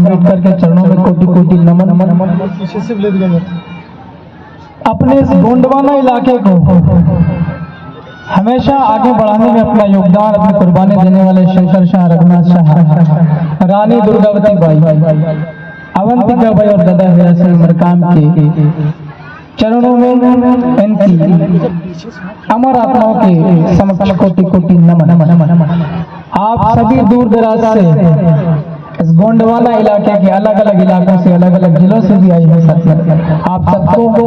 अम्बेडकर के चरणों में कोटि कोटि नमन। अपने इस गोंडवाना इलाके को हमेशा आगे बढ़ाने में अपना योगदान, अपनी कुर्बानी देने वाले शंकर शाह, रघुनाथ शाह, रानी दुर्गावती बाई, अवंतिका बाई और दादा हीरा सिंह मरकाम के चरणों में इनकी अमर आत्माओं के समक्ष कोटि कोटि नमन। आप सभी दूर दराज से इस गोंडवाना इलाके के अलग अलग इलाकों से, अलग अलग जिलों से भी आए हैं साथियों। आप सबको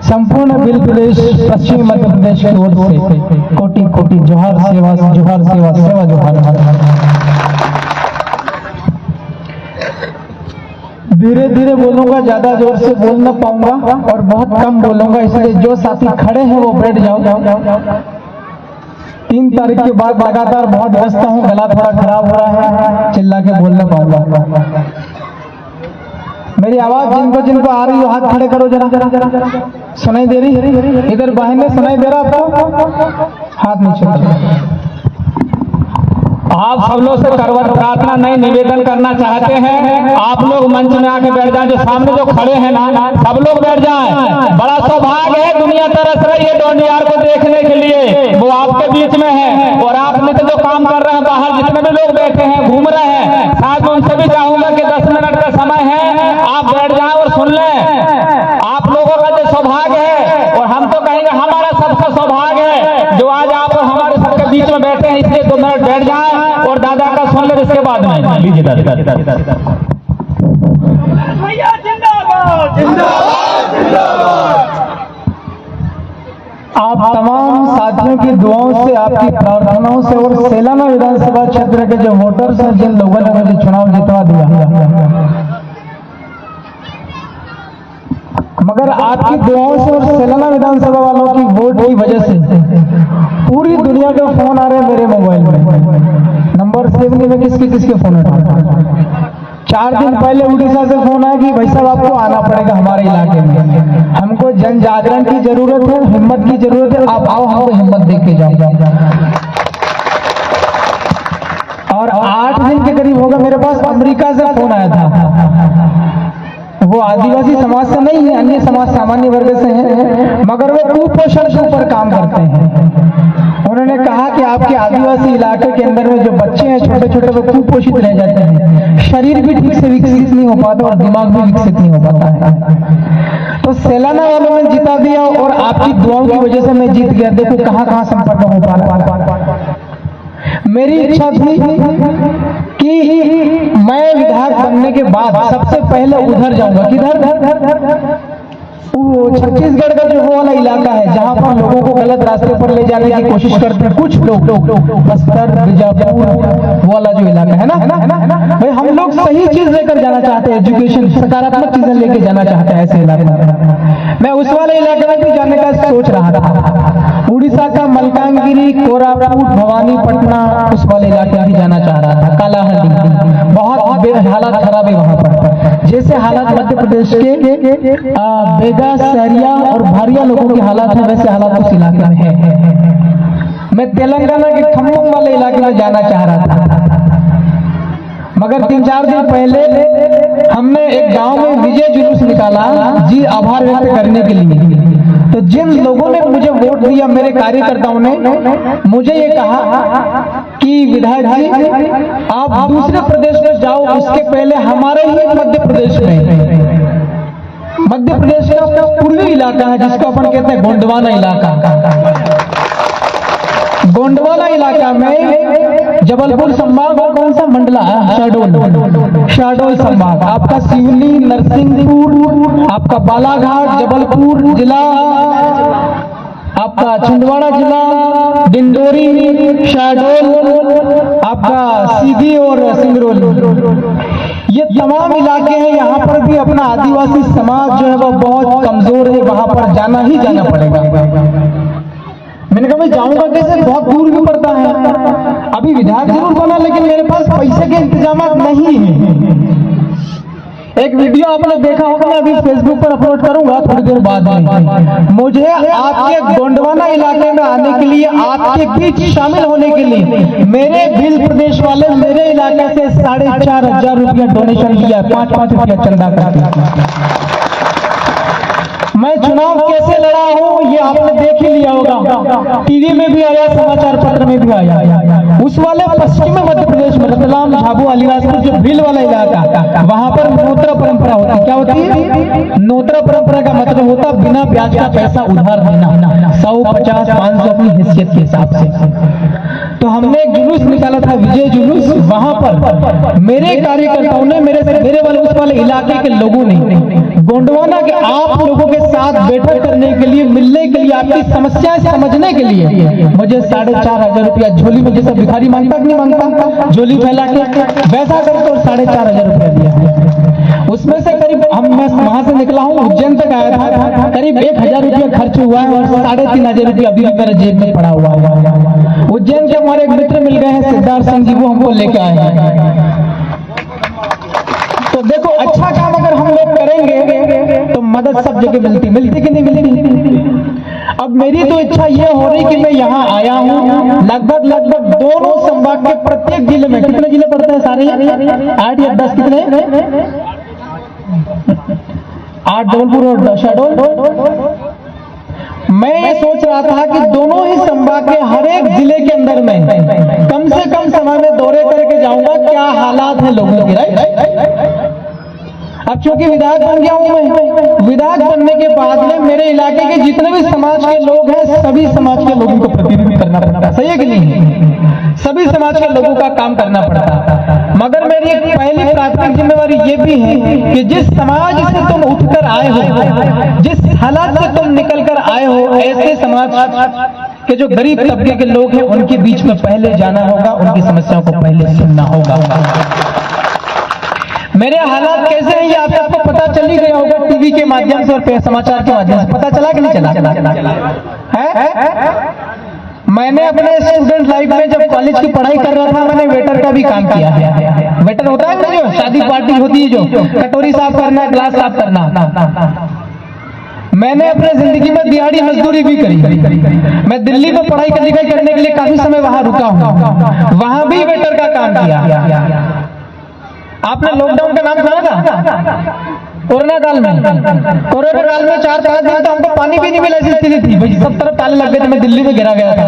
संपूर्ण बिल प्रदेश पश्चिमी मध्य प्रदेश की ओर से कोटि कोटि जोहार, सेवा जोहार, सेवा सेवा जोहार। धीरे धीरे बोलूंगा, ज्यादा जोर से बोल ना पाऊंगा और बहुत कम बोलूंगा, इसलिए जो साथी खड़े हैं वो बैठ जाओ। 3 तारीख के बाद लगातार बहुत व्यस्त हूँ, गला थोड़ा खराब हो रहा है, चिल्ला के बोल ना पाऊंगा। मेरी आवाज जिनको आ रही हो हाथ खड़े करो जरा। सुनाई दे रही? इधर बहने सुनाई दे रहा आपको? हाथ नीचे करो। आप सब लोग से करवट प्रार्थना नहीं निवेदन करना चाहते हैं, आप लोग मंच में आके बैठ जाएं। जो सामने जो खड़े हैं ना, सब लोग बैठ जाएं। बड़ा सौभाग्य है, दुनिया तरस रही है डोंडियार को देखने के लिए, वो आपके बीच में है। और आप में तो जो काम कर रहे हैं बाहर, जितने भी लोग बैठे हैं, घूम रहे हैं, साथ में उनसे भी चाहूंगा कि 10 मिनट का समय है, आप बैठ जाएं और सुन लें। आप लोगों का जो सौभाग्य है, और हम तो कहेंगे हमारा सबका सौभाग्य है जो आज आप और हमारे सबके बीच में बैठे हैं, इसलिए 2 मिनट बैठ जाएं और दादा का सुन ले, इसके बाद में लीजिए दादा। आप तमाम साथियों की दुआओं से, आपकी प्रार्थनाओं से और सेलाना विधानसभा क्षेत्र के जो वोटर्स हैं, जिन लोगों ने मुझे चुनाव जितवा दिया, मगर आपकी दुआओं से और सेलाना विधानसभा वालों की वोट की वजह से पूरी दुनिया के फोन आ रहे हैं मेरे मोबाइल में। नंबर सेव नहीं, मैं किसके फोन उठा। 4 दिन पहले उड़ीसा से फोन आया कि भाई साहब आपको आना पड़ेगा हमारे इलाके में, हमको जन जागरण की जरूरत है, हिम्मत की जरूरत है, आप आओ, हमको हिम्मत दे के जाओ। और 8 दिन के करीब होगा, मेरे पास अमेरिका से फोन आया था। वो आदिवासी समाज से नहीं है, अन्य समाज, सामान्य वर्ग से है, मगर वो कुपोषण के ऊपर काम करते हैं। उन्होंने कहा कि आपके आदिवासी इलाके के अंदर में जो बच्चे हैं छोटे छोटे, वो कुपोषित रह जाते हैं, शरीर भी ठीक से विकसित नहीं हो पाता और दिमाग भी विकसित नहीं हो पाता है। तो सेलाना वालों ने जिता दिया और आपकी दुआओं की वजह से मैं जीत गया। देखो कहाँ कहाँ संपर्क हो पा रहा। मेरी इच्छा थी कि मैं विधायक बनने के बाद सबसे पहले उधर जाऊंगा। किधर? वो छत्तीसगढ़ का जो वो वाला इलाका है जहां पर लोगों को गलत रास्ते पर ले जाने की कोशिश करते हैं कुछ लोग, बस्तर, बीजापुर वाला जो इलाका है ना, भाई हम लोग सही चीज लेकर जाना चाहते हैं, एजुकेशन, सकारात्मक चीजें लेके जाना चाहते हैं ऐसे इलाके में। मैं उस वाले इलाके में भी जाने का सोच रहा था। उड़ीसा का मलकानगिरी, कोरापुट, भवानीपटना, उस वाले इलाके में जाना चाह रहा था। कालाहंडी, बहुत हालात खराब है वहां पर, जैसे हालात मध्य प्रदेश के बेगा, सहरिया और भारिया लोगों की हालात है, वैसे हालात उस इलाके में है। मैं तेलंगाना के खम्मम वाले इलाके में जाना चाह रहा था, मगर 3-4 दिन पहले हमने एक गांव में विजय जुलूस निकाला जी, आभार व्यक्त करने के लिए। तो जिन लोगों ने मुझे वोट दिया, मेरे कार्यकर्ताओं ने मुझे ये कहा कि विधायक जी आप दूसरे प्रदेश में जाओ, उसके पहले हमारे ही मध्य प्रदेश में, मध्य प्रदेश का पूर्वी इलाका है जिसको अपन कहते हैं गोंडवाना इलाका। गोंडवाना इलाका में जबलपुर संभाग और कौन सा मंडला है? शहडोल संभाग, आपका सिवनी, नरसिंहपुर, आपका बालाघाट, जबलपुर जिला, आपका छिंदवाड़ा जिला, डिंडोरी, शहडोल, आपका सीधी और सिंगरौली, ये तमाम इलाके हैं। यहाँ पर भी अपना आदिवासी समाज जो है वो बहुत कमजोर है, वहां पर जाना ही जाना पड़ेगा। मैंने कहा मैं जाऊंगा कैसे, बहुत दूर भी पड़ता है। अभी विधायक जरूर बना, लेकिन मेरे पास पैसे के इंतजाम नहीं है, एक वीडियो आपने देखा होगा, मैं अभी फेसबुक पर अपलोड करूंगा थोड़ी देर बाद में। मुझे आपके गोंडवाना इलाके में आने के लिए, आपके बीच शामिल होने के लिए मेरे भील प्रदेश वाले मेरे इलाके से 4,500 रुपया डोनेशन दिया, 5-5 रुपया चंदा करके। मैं चुनाव कैसे लड़ा हूँ ये आपने देख ही लिया होगा, टीवी में भी आया, समाचार पत्र में भी आया। उस वाले पश्चिमी मध्य प्रदेश में रतलाम, झाबुआ, अलीराजपुर जो भील वाला इलाका, वहां पर नोतरा परंपरा होती है। क्या होती है? नोतरा परंपरा का मतलब होता बिना ब्याज का पैसा उधार देना, 100, 50, 500 अपनी हैसियत के हिसाब से। तो हमने एक जुलूस निकाला था, विजय जुलूस। वहां पर मेरे कार्यकर्ताओं ने, मेरे वाले उस वाले इलाके के लोगों ने गोंडवाना के आप लोगों के साथ बैठक करने के लिए, मिलने के लिए, आपकी समस्याएं समझने के लिए मुझे 4,500 रुपया झोली में, जैसा भिखारी मांगता कि नहीं मांगता, झोली फैला के वैसा करके और 4,500 रुपया दिया। उसमें से करीब मैं वहां से निकला हूँ, उज्जैन तक आया था, करीब 1,000 रुपया खर्च हुआ है और 3,500 रुपया अभी मेरे जेब में पड़ा हुआ है। उज्जैन के हमारे एक मित्र मिल गए हैं, सिद्धार्थ सिंह जी, वो हमको लेके आए हैं। तो देखो, अच्छा काम अगर हम लोग करेंगे तो मदद सब जगह मिलती कि नहीं मिलती। अब मेरी तो इच्छा ये हो रही कि मैं यहाँ आया हूँ, लगभग दोनों संभाग के प्रत्येक जिले में, कितने जिले पड़ते हैं सारे? 8 या 10, कितने? 8 जबलपुर और शहडोल। मैं ये सोच रहा था कि दोनों ही संभाग के हर एक जिले के अंदर में कम से कम समय में दौरे करके जाऊंगा, क्या हालात है लोगों के। राइट। अब चूंकि विधायक बन गया हूं मैं, विधायक बनने के बाद में मेरे इलाके के जितने भी समाज के लोग हैं, सभी समाज के लोगों को प्रतिनिधित्व करना पड़ता है। सही है कि नहीं? सभी समाज के लोगों का काम करना पड़ता है। मगर मेरी एक पहली प्राथमिक जिम्मेवारी ये भी है कि जिस समाज से तुम उठकर आए हो, जिस हालात से तुम निकल कर आए हो, ऐसे समाज के जो गरीब तबके के लोग हैं उनके बीच में पहले जाना होगा, उनकी समस्याओं को पहले सुनना होगा। मेरे हालात कैसे हैं ये आप सबको पता चल ही गया होगा, टीवी के माध्यम से और समाचार के माध्यम से पता चला कि नहीं चला? है? मैंने अपने स्टूडेंट लाइफ में जब कॉलेज की पढ़ाई कर रहा था, मैंने वेटर का भी काम किया है। वेटर होता है ना, जो शादी पार्टी होती है, जो कटोरी साफ करना, ग्लास साफ करना। मैंने अपने जिंदगी में दिहाड़ी मजदूरी भी करी। मैं दिल्ली में पढ़ाई लिखाई करने के लिए काफी समय वहां रुका हूं, वहां भी वेटर का काम किया। आपने लॉकडाउन का नाम सुना था? कोरोना काल में 4-5 दिन तो हमको पानी भी नहीं मिला, ऐसी स्थिति थी भाई, सब तरफ ताले लग गए थे। मैं दिल्ली में गिरा गया था।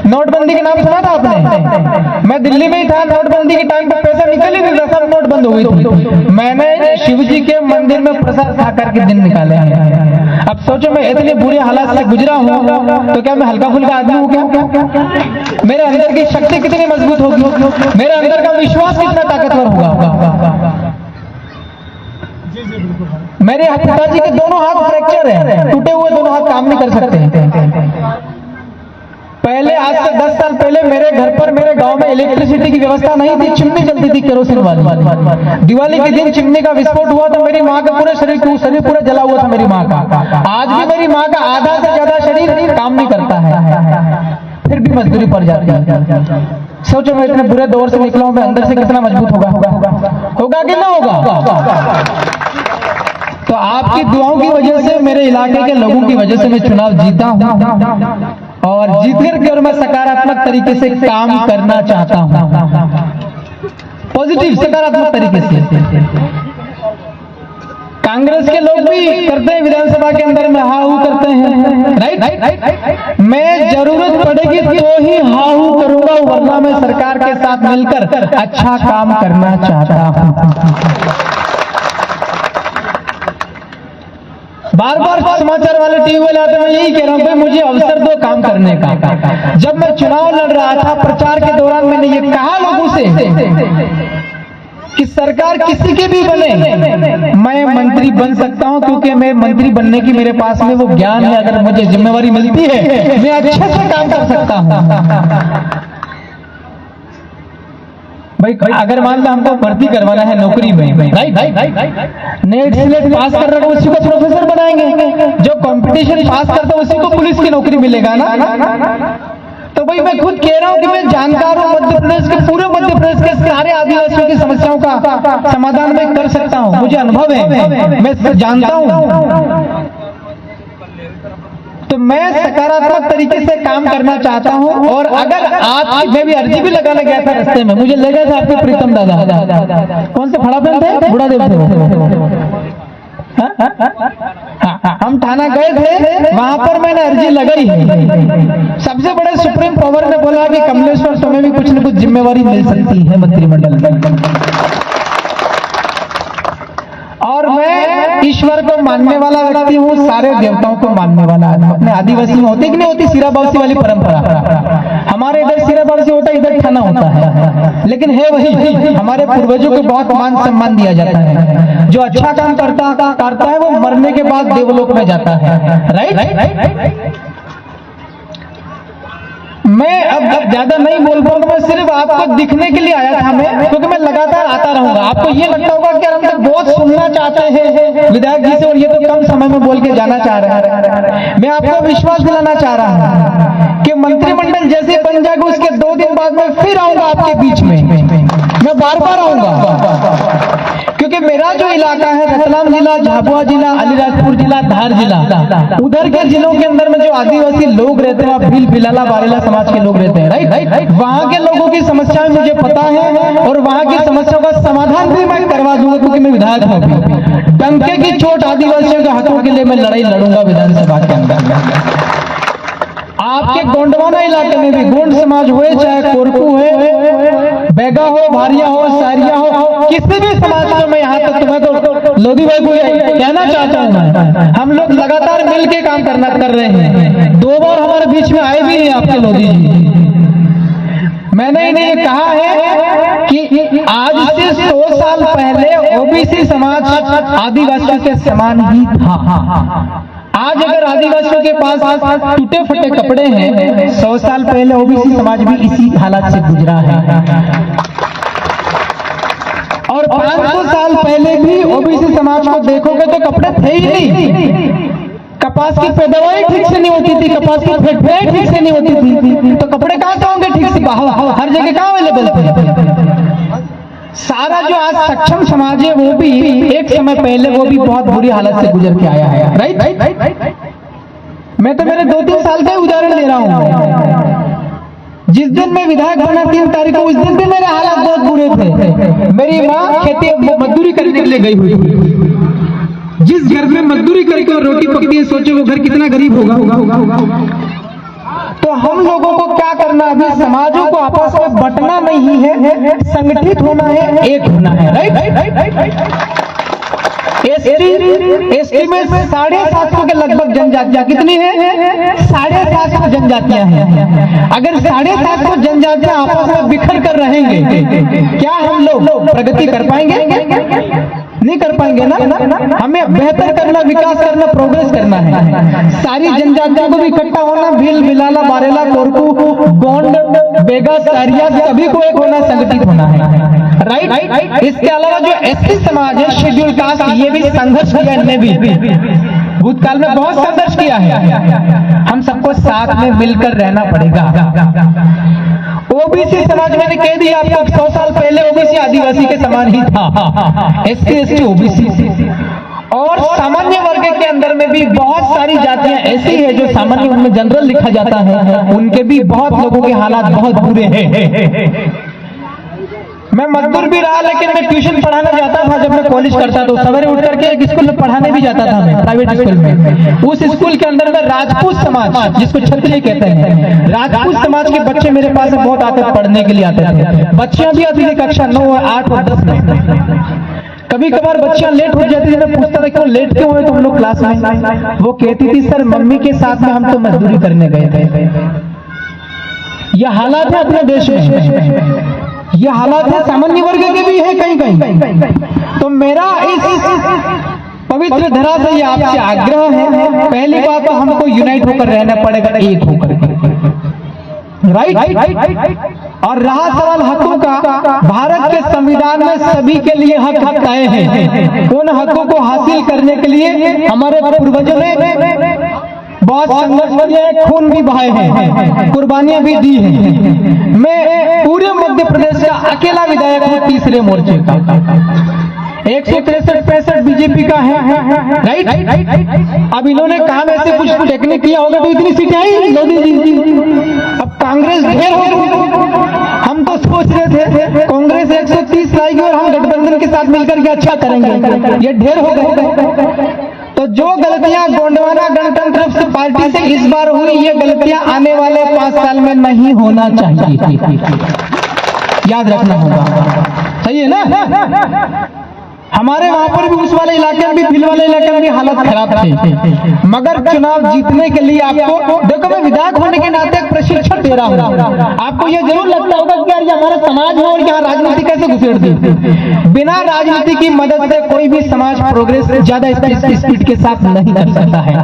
नोटबंदी के नाम सुना था आपने? मैं दिल्ली में ही था, नोटबंदी के टाइम पर पैसा निकल ही नहीं था, सब नोट बंद हो गई थी। मैंने शिव जी के मंदिर में प्रसाद खा करके दिन निकाले हैं। अब सोचो, मैं इतने बुरे हालात से गुजरा हूँ, तो क्या मैं हल्का फुल्का आदमी हूँ क्या? मेरे अंदर की शक्ति कितनी मजबूत होगी, मेरे अंदर का विश्वास कितना ताकतवर होगा। मेरे पिताजी के दोनों हाथ फ्रैक्चर हैं, टूटे हुए दोनों हाथ काम नहीं कर सकते। पहले, आज से 10 साल पहले मेरे घर पर, मेरे गांव में इलेक्ट्रिसिटी की व्यवस्था नहीं थी, चिमनी जलती थी केरोसिन वाली। दिवाली के दिन चिमनी का विस्फोट हुआ तो मेरी माँ का पूरे शरीर पूरा जला हुआ था मेरी माँ का। आज भी मेरी माँ का आधा से ज्यादा शरीर काम नहीं करता है, फिर भी मजदूरी पड़ जाती है। सोचो, मैं इतने बुरे दौर से निकला हूं, मैं अंदर से कितना मजबूत होगा कि ना होगा? तो आपकी दुआओं की वजह से, मेरे इलाके के लोगों की वजह से मैं चुनाव जीता हूं, और जीत करके और मैं सकारात्मक तरीके से काम करना चाहता हूं, पॉजिटिव सकारात्मक तरीके से। कांग्रेस के लोग भी करते हैं, विधानसभा के अंदर में हाहू करते हैं। राइट। मैं जरूरत पड़ेगी तो ही हाहू करूंगा, वरना मैं सरकार के साथ मिलकर अच्छा काम करना चाहता हूं। बार बार समाचार वाले टीवी वाले आते, मैं यही कह रहा हूं, मुझे अवसर दो काम करने का। जब मैं चुनाव लड़ रहा था, प्रचार के दौरान मैंने ये कहा लोगों से कि सरकार किसी की भी बने, मैं मंत्री बन सकता हूं, क्योंकि मैं मंत्री बनने की मेरे पास में वो ज्ञान है। अगर मुझे जिम्मेवारी मिलती है, मैं अच्छे से काम कर सकता हूं। भाई, अगर मान लो हमको भर्ती करवाना है नौकरी में, राइट, नेट स्लेट पास कर रहा है उसी को प्रोफेसर बनाएंगे, जो कंपटीशन पास करता है उसी को पुलिस की नौकरी मिलेगा ना। तो तो भाई मैं खुद कह रहा हूँ कि मैं जानकार हूँ, मध्य प्रदेश के, पूरे मध्य प्रदेश के सारे आदिवासियों की समस्याओं का समाधान मैं कर सकता हूँ, मुझे अनुभव है, मैं जानता हूँ। तो मैं सकारात्मक तरीके से काम करना चाहता हूं। और अगर आज मैं भी अर्जी भी लगाने गया था, रास्ते में मुझे लगा था आपके प्रीतम दादा, कौन से फड़ा थे, बुढ़ा देव थे, हम थाना गए थे, वहां पर मैंने अर्जी लगाई। सबसे बड़े सुप्रीम पावर ने बोला कि कमलेश्वर तुम्हें भी कुछ न कुछ जिम्मेवारी मिल सकती है मंत्रिमंडल में। और मैं ईश्वर को मानने वाला व्यक्ति हूँ, सारे देवताओं को मानने वाला आदमी। अपने आदिवासी में होती कि नहीं होती सिराबावसी वाली परंपरा, हमारे इधर सिराबावसी होता है, इधर थाना होता है, लेकिन है वही। हमारे पूर्वजों को बहुत मान सम्मान दिया जाता है, जो अच्छा काम करता है वो मरने के बाद देवलोक में जाता है, राइट। मैं अब ज्यादा नहीं बोल पाऊंगा, मैं सिर्फ आपको दिखने के लिए आया था मैं, क्योंकि मैं लगातार आता रहूंगा। आपको ये लगता होगा कि हम तो बहुत सुनना चाहते हैं विधायक जी से, और ये तो कम समय में बोल के जाना चाह रहे हैं। मैं आपको विश्वास दिलाना चाह रहा हूं कि मंत्रिमंडल जैसे बन जाएगा उसके 2 दिन बाद मैं फिर आऊंगा आपके बीच में, मैं बार बार आऊंगा। क्योंकि मेरा जो इलाका है रतलाम जिला, झाबुआ जिला, अलीराजपुर जिला, धार जिला, उधर के जिलों के अंदर में जो आदिवासी लोग रहते हैं, भील भिलाला बारेला समाज के लोग रहते हैं, राइट। वहां के लोगों की समस्याएं मुझे पता है, और वहां की समस्याओं का समाधान भी मैं करवा दूंगा, क्योंकि मैं विधायक हूं। डंके की चोट आदिवासियों के हकों के लिए मैं लड़ाई लड़ूंगा विधानसभा के अंदर। आपके गोंडवाना इलाके में भी गोंड समाज हुए, चाहे कोरकू है, बैगा हो, भारिया हो, सारिया हो, किसी भी समाज में मैं यहाँ तक तुम्हें तो लोधी भाई को कहना चाहता हूँ, हम लोग लगातार मिल के काम कर रहे हैं। 2 बार हमारे बीच में आए भी हैं आपके लोधी जी। मैंने इन्हें ये कहा है कि आज से 100 साल पहले ओबीसी समाज आदिवासियों के समान ही था। आज अगर आदिवासियों के पास टूटे फटे कपड़े हैं, 100 साल पहले ओबीसी समाज भी इसी हालात से गुजरा है। और 500 साल पहले भी ओबीसी समाज को देखोगे तो कपड़े थे ही नहीं। कपास की पैदावार ठीक से नहीं होती थी, कपास की फैक्ट्री ठीक से नहीं होती थी, तो कपड़े कहाँ से होंगे ठीक से? हर जगह कहाँ अवेलेबल थे? सारा जो आज सक्षम समाज है वो भी एक समय पहले वो भी बहुत बुरी हालत से गुजर के आया है, राइट। मैं तो मेरे 2-3 साल का उदाहरण ले रहा हूँ। जिस दिन मैं विधायक बना 3 तारीख को, उस दिन भी मेरे हालात बहुत बुरे थे। मेरी माँ खेती मजदूरी करने के लिए गई हुई थी। जिस घर में मजदूरी करके और रोटी पकती है, सोचो वो घर कितना गरीब होगा। तो हम लोगों को क्या करना, अभी समाजों को आपस में बंटना नहीं है, संगठित होना है, एक होना है, राइट। एसटी में 750 के लगभग जनजातियां कितनी है? 750 जनजातियां हैं। अगर 750 जनजातियां आपस में बिखर कर रहेंगे, क्या हम लोग प्रगति कर पाएंगे? नहीं कर पाएंगे ना। हमें बेहतर करना, विकास करना, प्रोग्रेस करना है। सारी जनजातियों को भी इकट्ठा होना, भील भिलाला बारेला कोरकू गोंड बेगा सारिया सभी को एक होना, संगठित होना है, राइट। इसके अलावा जो एसटी समाज है, शेड्यूल कास्ट, ये भी संघर्ष किया, इनने भी भूतकाल में बहुत संघर्ष किया है। हम सबको साथ में मिलकर रहना पड़ेगा। ओबीसी समाज मैंने कह दिया आपको, 100 साल पहले ओबीसी आदिवासी के समान ही था, एससी एसटी ओबीसी। और सामान्य वर्ग के अंदर में भी बहुत सारी जातियां ऐसी है जो सामान्य उनमें जनरल लिखा जाता है, उनके भी बहुत लोगों के हालात बहुत बुरे हैं। मैं मजदूर भी रहा, लेकिन मैं ट्यूशन पढ़ाना जाता था। जब मैं कॉलेज करता तो सवेरे उठ करके एक स्कूल में पढ़ाने भी जाता था, मैं प्राइवेट स्कूल में। उस स्कूल के अंदर में राजपूत समाज, जिसको क्षत्रिय कहते हैं, राजपूत समाज के बच्चे मेरे पास बहुत आते, पढ़ने के लिए आते थे। बच्चियां भी आती थी कक्षा 9 और 8 और 10 में। कभी कभार बच्चियां लेट हो जाती थी, मैं पूछता था क्यों लेट क्यों हुए तुम लोग क्लास में? वो कहती थी सर मम्मी के साथ में हम तो मजदूरी करने गए थे। यह हालात है अपने देश में, ये हालात है सामान्य वर्ग के भी है कहीं कहीं। तो मेरा इस पवित्र धरा से ये आपसे आग्रह है, पहली बात तो हमको यूनाइट होकर रहना पड़ेगा, एक होकर, राइट। और रहा सवाल हकों का, भारत के संविधान में सभी के लिए हक तय है। उन हकों को हासिल करने के लिए हमारे पूर्वजों ने बहुत संघर्ष किया है, खून भी बहाए हैं, कुर्बानियां भी दी हैं। मैं पूरे मध्य प्रदेश का अकेला विधायक हूँ तीसरे मोर्चे का। 163-65 बीजेपी का है, राइट। अब इन्होंने काम ऐसे कुछ टेक्निक किया होगा तो इतनी सीटें आई मोदी जी। अब कांग्रेस ढेर हो गई। हम तो सोच रहे थे कांग्रेस 130 लाएगी और हम गठबंधन के साथ मिलकर के अच्छा करेंगे, ये ढेर हो गए। तो जो गलतियां गोंडवाना गणतंत्र पार्टी से इस बार हुई, ये गलतियां आने वाले 5 साल में नहीं होना चाहिए, याद रखना होगा। सही है ना? हमारे वहां पर भी उस वाले इलाके में भी, फिल वाले इलाके में भी हालत खराब थी, मगर चुनाव जीतने के लिए आपको देखो, मैं विधायक होने के नाते एक प्रशिक्षण दे रहा हूँ। आपको ये जरूर लगता होगा कि यार ये हमारा समाज है और यहाँ राजनीति कैसे घुसेड़ दी। बिना राजनीति की मदद से कोई भी समाज प्रोग्रेस ज्यादा स्पीड के साथ नहीं कर सकता है,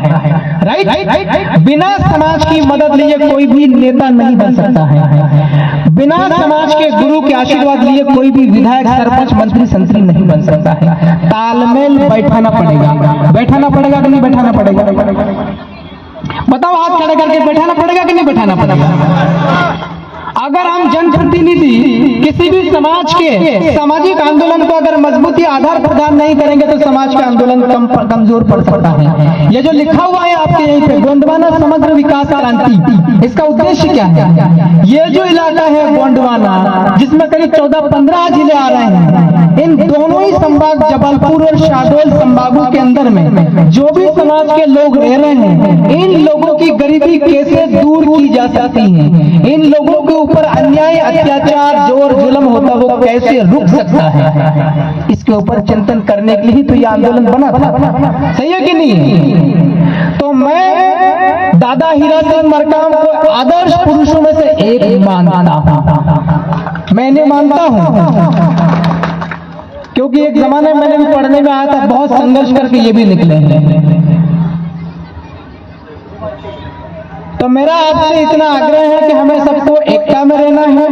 राइट। बिना समाज की मदद लिए कोई भी नेता नहीं बन सकता है। बिना समाज के गुरु के आशीर्वाद लिए कोई भी विधायक, सरपंच, मंत्री, संतरी नहीं बन सकता है। तालमेल बैठाना पड़ेगा, बैठाना पड़ेगा कि नहीं बैठाना पड़ेगा? बताओ, हाथ खड़ा करके बैठाना पड़ेगा कि नहीं बैठाना पड़ेगा? अगर हम जनप्रतिनिधि किसी भी समाज के सामाजिक आंदोलन को अगर मजबूती आधार प्रदान नहीं करेंगे तो समाज का आंदोलन कमजोर पड़ सकता है। ये जो लिखा हुआ है आपके यहीं पे, गोंडवाना समग्र विकास क्रांति, इसका उद्देश्य क्या है? ये जो इलाका है गोंडवाना, जिसमें करीब 14-15 जिले आ रहे हैं, इन दोनों ही संभाग जबलपुर और शहडोल संभागों के अंदर में जो भी समाज के लोग रह रहे हैं, इन लोगों की गरीबी कैसे दूर की जा सकती है, इन लोगों के ऊपर अन्याय, अत्याचार, जोर जुल्म होता वो कैसे रुक सकता है, इसके ऊपर चिंतन करने के लिए तो ये आंदोलन बना था। सही है कि नहीं? तो मैं दादा हीरा सिंह मरकाम को आदर्श पुरुषों में से एक मानता हूं। मैंने मानता हूं क्योंकि एक जमाने में मैंने भी पढ़ने में आया था, बहुत संघर्ष करके ये भी निकले हैं। तो मेरा आपसे इतना आग्रह है कि हमें सबको एकता में रहना है,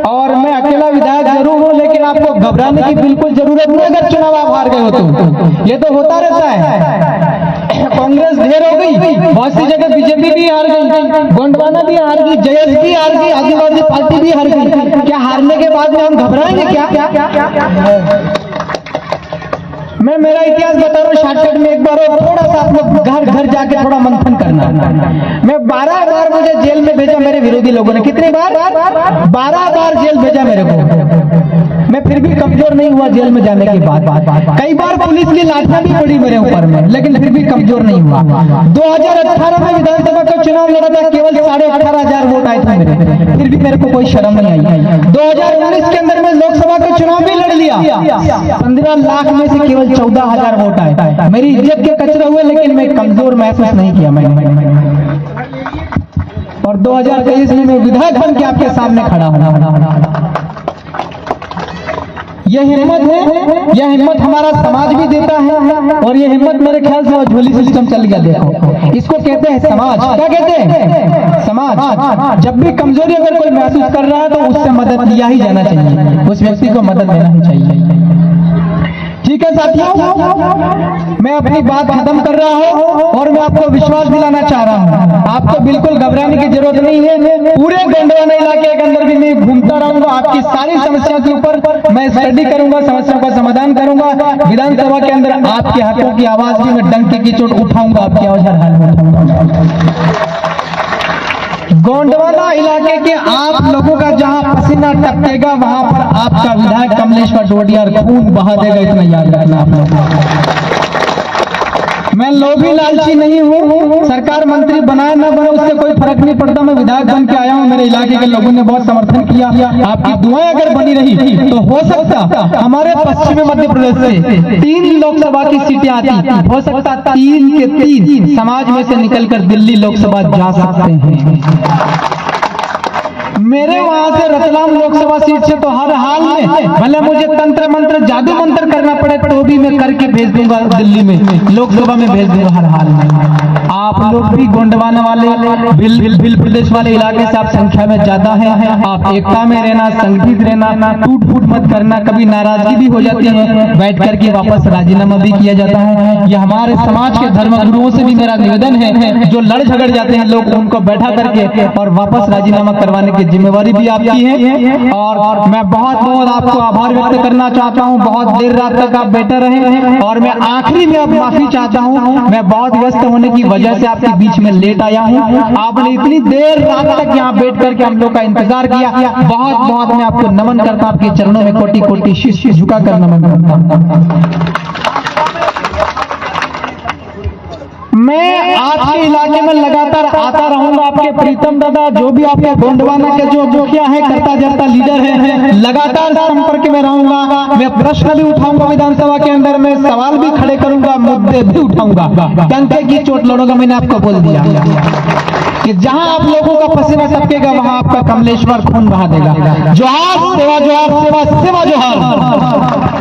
और मैं अकेला विधायक जरूर हूं, लेकिन आपको घबराने की बिल्कुल जरूरत नहीं अगर चुनाव आप हार गए हो तो। ये तो होता रहता है, कांग्रेस ढेर हो गई, बहुत सी जगह बीजेपी भी हार गई, गोंडवाना भी हार गई, जयस भी हार गई, आदिवासी पार्टी भी हार गई। क्या हारने के बाद में हम घबराएंगे क्या? मैं मेरा इतिहास बता रहा हूँ शॉर्टकट में, एक बार और थोड़ा सा आप लोग घर घर जाके थोड़ा मंथन करना। मैं 12 बार मुझे जेल में भेजा मेरे विरोधी लोगों ने। कितनी बार? 12 बार जेल भेजा मेरे को। मैं फिर भी कमजोर नहीं हुआ जेल में जाने के बाद। कई बार पुलिस की लाठियां भी पड़ी मेरे ऊपर में, लेकिन फिर भी कमजोर नहीं हुआ। 2018 में विधानसभा का चुनाव लड़ा था, केवल 18,500 वोट आए थे मेरे, फिर भी मेरे को कोई शर्म नहीं आई। 2019 के अंदर में लोकसभा का चुनाव भी लड़ लिया, 15 लाख में से केवल 14,000 वोट आए। मेरी इज्जत के कचरे हुए, लेकिन मैं कमजोर महसूस नहीं किया मैंने। और 2023 में मैं विधायक बन के आपके सामने खड़ा हूं। यह हिम्मत है, यह हिम्मत हमारा समाज भी देता है, और यह हिम्मत मेरे ख्याल से झोली सिस्टम चल गया। देखो, इसको कहते हैं समाज। क्या कहते हैं? समाज। जब भी कमजोरी अगर कोई महसूस कर रहा है तो उससे मदद लिया ही जाना चाहिए, उस व्यक्ति को मदद देना ही चाहिए। ठीक है साथियों, मैं अपनी बात खत्म कर रहा हूं और मैं आपको विश्वास दिलाना चाह रहा हूं, आपको बिल्कुल घबराने की जरूरत नहीं है। पूरे गोंडवाना इलाके के अंदर भी मैं घूमता रहूंगा, आपकी सारी समस्या के ऊपर मैं स्टडी करूंगा, समस्या का समाधान करूंगा। विधानसभा के अंदर आपके हकों की आवाज भी मैं डंके की चोट उठाऊंगा, आपकी आवाज हर हाल में उठाऊंगा। गोंडवाना इलाके के आप लोगों का जहां पसीना टपकेगा, वहां पर आपका विधायक कमलेश्वर डोडियार खून बहा देगा, इतना याद रखना आप लोग। मैं लोभी लालची नहीं हूँ, सरकार मंत्री बनाए ना बने उससे कोई फर्क नहीं पड़ता। मैं विधायक बन के आया हूँ, मेरे इलाके के लोगों ने बहुत समर्थन किया, आपकी दुआएं अगर बनी रही तो हो सकता हमारे पश्चिमी मध्य प्रदेश से 3 लोकसभा की सीटें आती, हो सकता 3 के 3 समाज में से निकलकर दिल्ली लोकसभा जा सकते हैं। मेरे वहां से रतलाम लोकसभा सीट से तो हर हाल में भले मुझे तंत्र मंत्र जादू मंत्र करना पड़े तो भी मैं करके भेज दूंगा दिल्ली में, लोकसभा में भेज दूंगा हर हाल में। आप लोग भी गोंडवाना वाले भिल प्रदेश वाले इलाके से आप संख्या में ज्यादा हैं, आप एकता में रहना, संगठित रहना, टूट फूट मत करना। कभी नाराजगी भी हो जाती है, बैठ करके वापस राजीनामा भी किया जाता है। यह हमारे समाज के धर्म गुरुओं से भी मेरा निवेदन है, जो लड़ झगड़ जाते हैं लोग उनको बैठा करके और वापस राजीनामा करवाने की जिम्मेवारी भी आपकी है। और मैं बहुत बहुत आपको आभार व्यक्त करना चाहता हूं, बहुत देर रात तक आप बैठे रहे और मैं आखिरी में अब माफी चाहता हूं, मैं बहुत व्यस्त होने की वजह से आपके बीच में लेट आया हूं। आपने इतनी देर रात तक यहाँ बैठ करके हम लोग का इंतजार किया, बहुत बहुत मैं आपको नमन करता हूं, आपके चरणों में कोटि कोटि शीश झुका कर नमन करता हूं। मैं आपके इलाके में लगातार आता रहूंगा। आपके प्रीतम दादा जो भी आपके गोंडवाना के जो मुखिया है, करता जरता लीडर है, लगातार संपर्क में रहूंगा। मैं प्रश्न भी उठाऊंगा विधानसभा के अंदर में, सवाल भी खड़े करूंगा, मुद्दे भी उठाऊंगा, डंके की चोट लड़ूंगा। मैंने आपको बोल दिया कि जहां आप लोगों का पसीना टपकेगा वहां आपका कमलेश्वर खून बहा देगा। जोहार सेवा, जोहार सेवा, सेवा जोहार।